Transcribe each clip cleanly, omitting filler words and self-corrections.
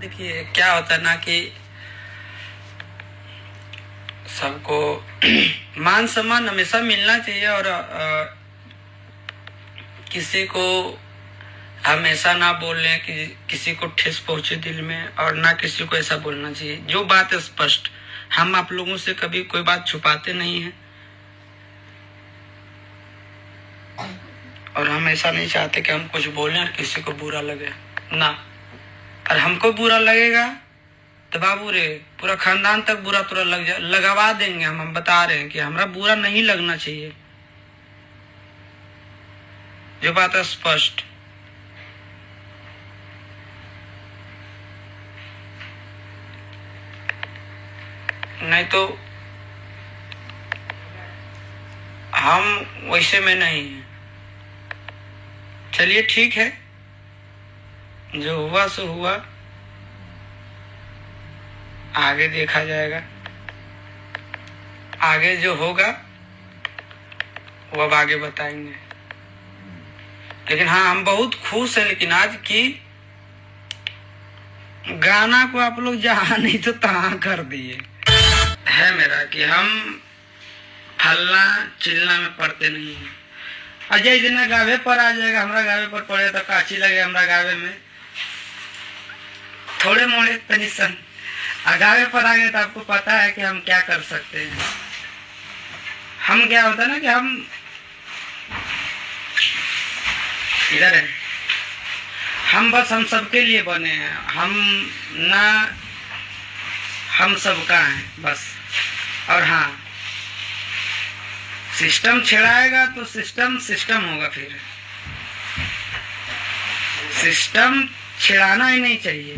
देखिए क्या होता है ना कि सबको मान सम्मान हमेशा मिलना चाहिए और किसी को हमेशा ना बोलने कि किसी को ठेस पहुंचे दिल में, और ना किसी को ऐसा बोलना चाहिए। जो बात है स्पष्ट, हम आप लोगों से कभी कोई बात छुपाते नहीं हैं और हम ऐसा नहीं चाहते कि हम कुछ बोलें और किसी को बुरा लगे ना। और हमको बुरा लगेगा तो बाबू रे पूरा खानदान तक बुरा तुरा लगवा देंगे। हम बता रहे हैं कि हमारा बुरा नहीं लगना चाहिए। जो बात है स्पष्ट, नहीं तो हम वैसे में नहीं हैं। चलिए ठीक है, जो हुआ सो हुआ, आगे देखा जाएगा। आगे जो होगा वो अब आगे बताएंगे। लेकिन हाँ, हम बहुत खुश हैं लेकिन आज की गाना को आप लोग जहाँ नहीं तो तहाँ कर दिए है मेरा कि हम हल्ला चिल्ला में पड़ते नहीं है। अजय दिन गावे पर आ जाएगा, हमरा गावे पर पड़े तो काची लगे। हमरा गावे में थोड़े मोड़े टेंशन, गावे पर आ गए तो आपको पता है कि हम क्या कर सकते हैं। हम क्या होता है ना कि हम इधर है, हम बस हम सबके लिए बने हैं। हम ना हम सबका है बस। और हाँ, सिस्टम छेड़ाएगा तो सिस्टम होगा। फिर सिस्टम छेड़ाना ही नहीं चाहिए,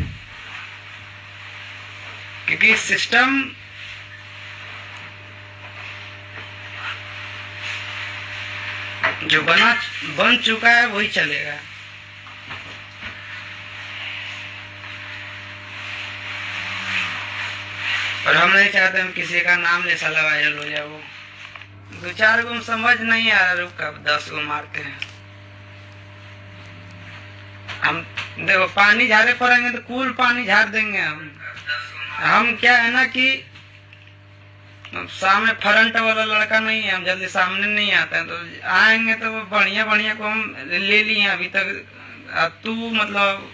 क्योंकि सिस्टम जो बन चुका है वही चलेगा। और हम नहीं चाहते हम किसी का नाम ले साला वायरल हो जाए। वो 2-4 गो समझ नहीं आ रहा, रुक अब 10 गो मारते हैं हम। देखो पानी झाड़े पड़ेंगे तो कूल पानी झाड़ देंगे हम क्या है ना कि सामने फ्रंट वाला लड़का नहीं है, हम जल्दी सामने नहीं आते हैं। तो आएंगे तो बढ़िया बढ़िया को हम ले लिए अभी तक। तू मतलब